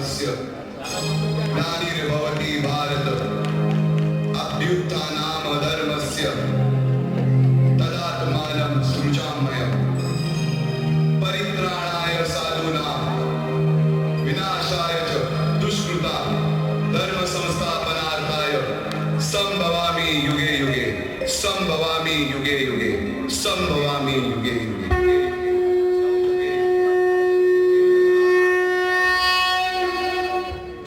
धर्मस्य ग्लानिर्भवति भारत अभ्युत्थानाम धर्मस्य तदात्मानं सृजाम्यहम् परित्राणाय साधूनां विनाशाय च दुष्कृतां धर्म संस्थापनार्थाय संभवामि युगे युगे संभवामि युगे युगे संभवामि युगे युगे.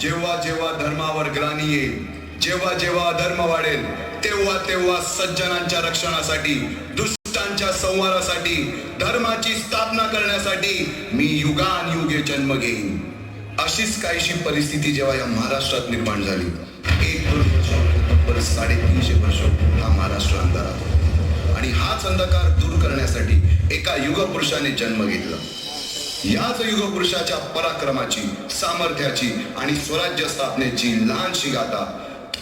जेव्हा जेव्हा धर्मावर ग्लानी येईल, जेव्हा जेव्हा धर्म वाढेल, तेव्हा तेव्हा सज्जनांच्या रक्षणासाठी, दुष्टांच्या संहारासाठी, धर्माची स्थापना करण्यासाठी मी युगानुयुगे जन्म घेईन. अशीच काहीशी परिस्थिती जेव्हा या महाराष्ट्रात निर्माण झाली, 1-2 वर्ष 350 वर्ष हा महाराष्ट्र अंधारात होता. आणि हाच अंधकार दूर करण्यासाठी एका युगपुरुषाने जन्म घेतला. याच युगपुरुषाच्या पराक्रमाची, सामर्थ्याची आणि स्वराज्य स्थापनेची लहानशी गाथा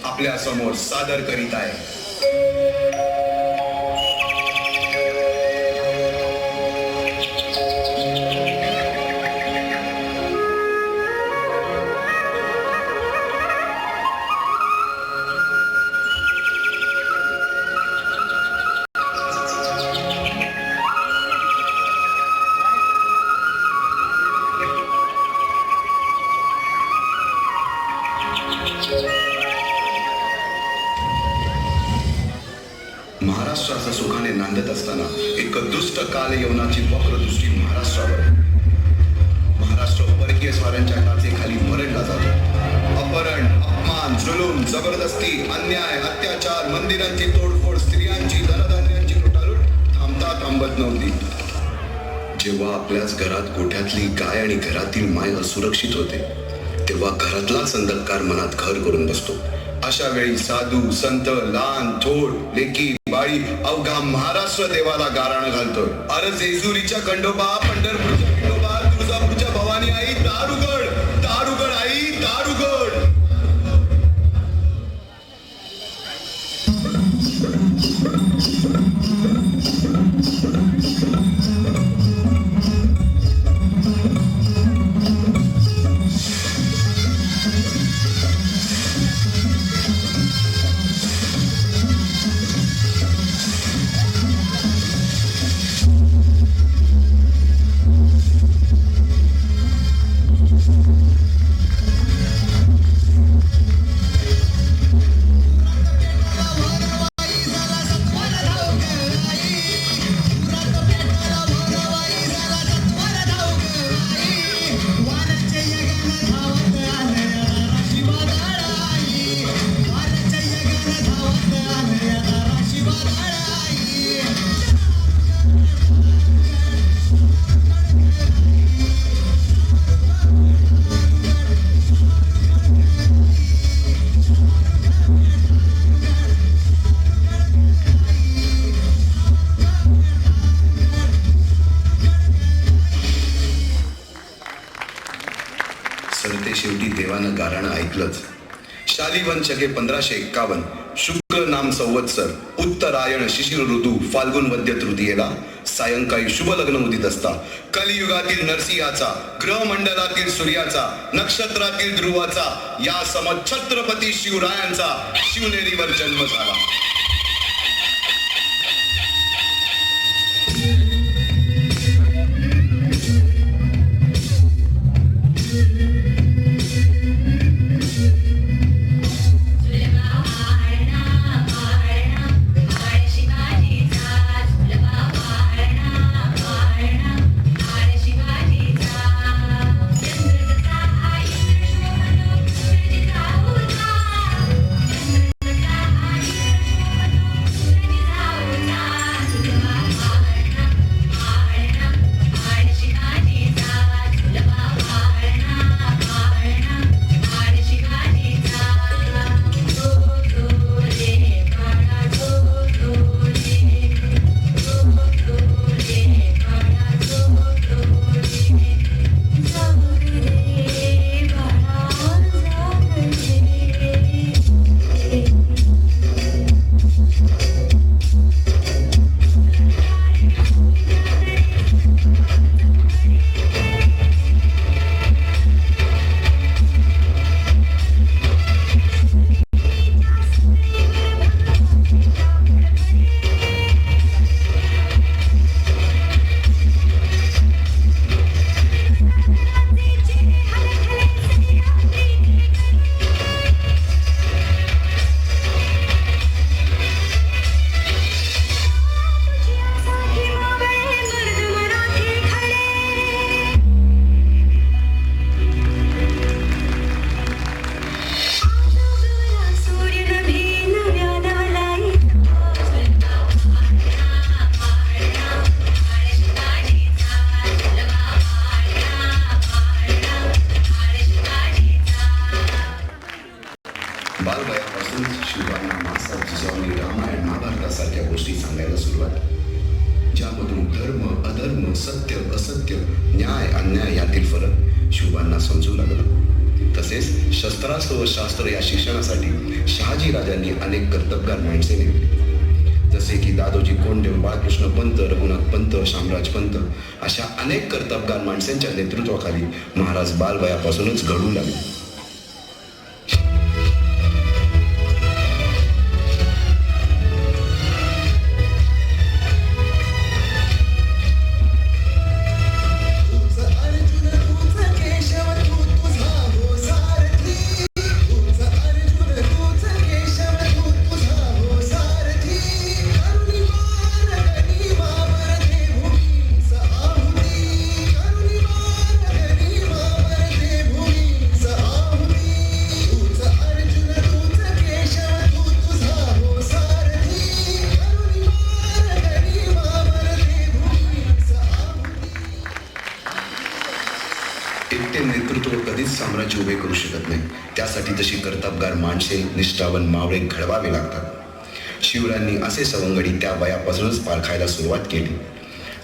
आपल्या समोर सादर करीत आहे. महाराष्ट्राचा सुखाने नांदत असताना एक दुष्ट काल यवनाची वक्रदृष्टी महाराष्ट्रावर. महाराष्ट्र परकीय स्वारांच्या टाचेखाली भरडला जातो. अपहरण, अपमान, जुलूम, जबरदस्ती, अन्याय, अत्याचार, मंदिरांची तोडफोड, स्त्रियांची, धनधान्यांची लुटालूट थांबत नव्हती. जेव्हा आपल्याच घरात गोठ्यातली गाय आणि घरातील माय असुरक्षित होते, तेव्हा घरातलाच अंधकार मनात घर करून बसतो. अशा वेळी साधू, संत, लहान, थोर, लेकी, बाळी अवघा महाराष्ट्र देवाला गाराण घालतोय. अरे जेजुरीच्या खंडोबा, पंढरपूरच्या खंडोबा, तुळजापूरच्या भवानी आई, दारुगड, दारुगड आई, दारुगड. सरते शेवटी देवानं गाराणं ऐकलंच. शालिवन शके 1551 शुक्ल नाम संवत्सर, उत्तरायण शिशिर ऋतू, फाल्गुन वद्य तृतीयेला सायंकाळी शुभ लग्न उदित असता कलियुगातील नरसिंहाचा, ग्रहमंडलातील सूर्याचा, नक्षत्रातील ध्रुवाचा, या सम छत्रपती शिवरायांचा शिवनेरीवर जन्म झाला. शिवबांना मासात जिजाऊने रामायण महाभारतासारख्या गोष्टी सांगायला सुरुवात, ज्यामधून धर्म अधर्म सत्य असत्य न्याय अन्याय यातील फरक शिवबांना समजू लागला. तसेच शस्त्रास्त्र व शास्त्र या शिक्षणासाठी शहाजी राजांनी अनेक कर्तबगार माणसे नेमली, जसे की दादोजी कोंडदेव, बाळकृष्ण पंत, रघुनाथ पंत, शामराज पंत अशा अनेक कर्तबगार माणसांच्या नेतृत्वाखाली महाराज बालवयापासूनच घडू लागले. नेतृत्व कधीच साम्राज्य उभे करू शकत नाही. त्यासाठी तशी कर्तबगार माणसे निष्ठावन मावळे घडवावे लागतात. शिवरायांनी असे सवंगडी त्या वयापासूनच पारखायला सुरुवात केली.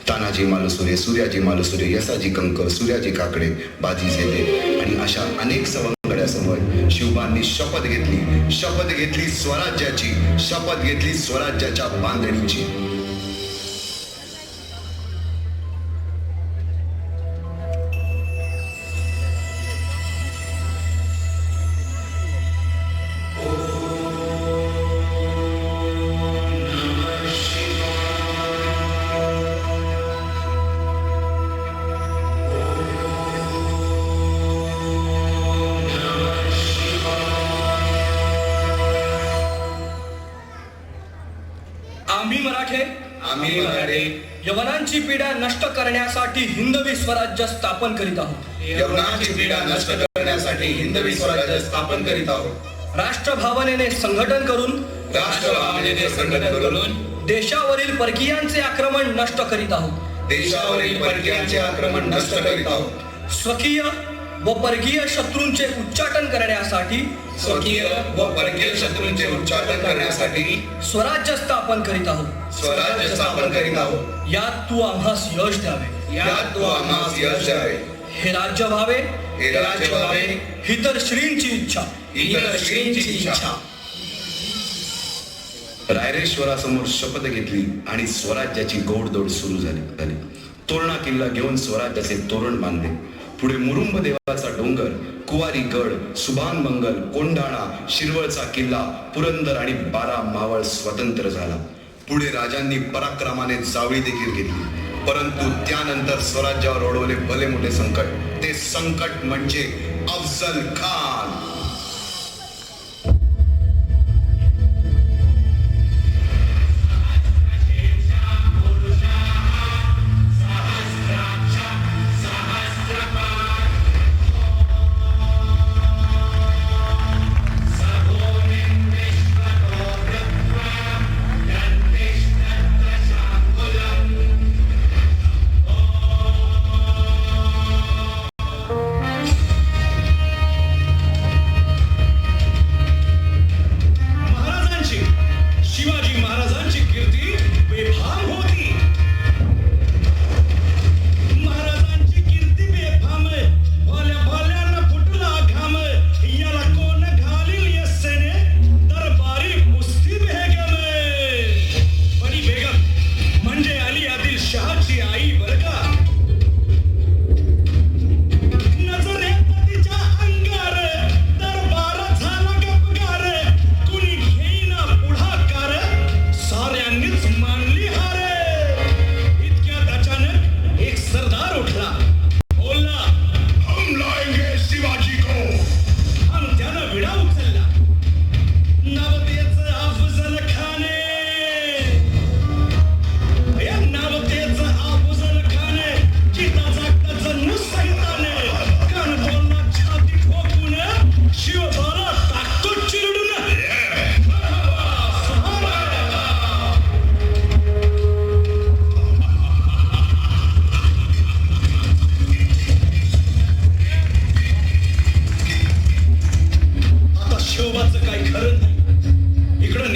तानाजी मालुसरे, सूर्याजी मालुसरे, यसाजी कंक, सूर्याजी काकडे, बाजी झेले आणि अशा अनेक सवंगड्यासमोर शिवबांनी शपथ घेतली स्वराज्याची, शपथ घेतली स्वराज्याच्या बांधणीची. आम्ही मराठे यवनांची पीडा नष्ट करण्यासाठी हिंदवी स्वराज्य स्थापन करीत आहोत. यवनांची पीडा नष्ट करण्यासाठी हिंदवी स्वराज्य स्थापन करीत आहोत. राष्ट्रभावनेने संघटन करून देशावरील परकीयांचे आक्रमण नष्ट करीत आहोत. देशावरील परकीयांचे आक्रमण नष्ट करीत आहोत. स्वकीय व परकीय शत्रूंचे उच्चाटन करण्यासाठी उच्चाटन करण्यासाठी स्वराज्य स्थापन करीत आहोत. यात तू आम्हास यश द्यावे. हे राज्य व्हावे ही तर श्रींची इच्छा. रायरेश्वरासमोर शपथ घेतली आणि स्वराज्याची गोडदोड सुरू झाली. तोरणा किल्ला घेऊन स्वराज्याचे तोरण बांधले. पुढे मुरुंब देवाचा डोंगर, कुवारी गड, सुभान मंगल, कोंढाणा, शिरवळचा किल्ला, पुरंदर आणि 12 मावळ स्वतंत्र झाला. पुढे राजांनी पराक्रमाने जावळी देखील घेतली. परंतु त्यानंतर स्वराज्यावर ओढवले भले मोठे संकट. ते संकट म्हणजे अफजल खान.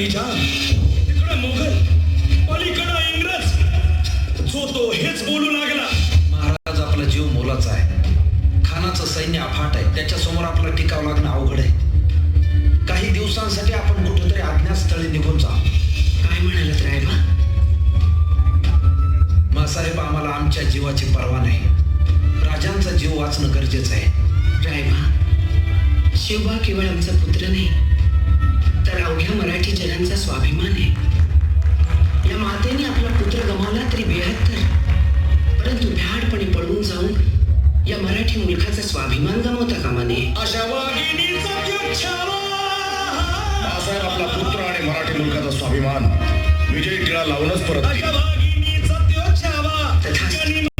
निजाम, तिकडे मुघल, पलीकडे इंग्रज, जो तो हेच बोलू लागला. महाराज आपला जीव मोलाचा आहे. खानाचं सैन्य अफाट आहे. त्याच्या समोर आपला टिकाव लागणं अवघड आहे. काही दिवसांसाठी आपण कुठेतरी अज्ञातस्थळी निघून जा. काय म्हणालात रायबा? मासाहेब, आम्हाला आमच्या जीवाची पर्वा नाही. राजांचा जीव वाचणं गरजेचं आहे. रायबा, शिवबा केवळ आमचा पुत्र नाही, तर अवघ्या मराठी जनांचा स्वाभिमान आहे. या मातेने आपला पुत्र गमावला तरी 72, परंतु भ्याडपणे पळून जाऊन या मराठी मुलखाचा स्वाभिमान गमावता कामा नये. अशा वाघिणीचा त्यो छावा. बाळासाहेब आपला पुत्र आणि मराठी मुलकाचा स्वाभिमान विजयी टिळा लावूनच परत अशा वाघिणीचा त्यो छावा. तथास्तु.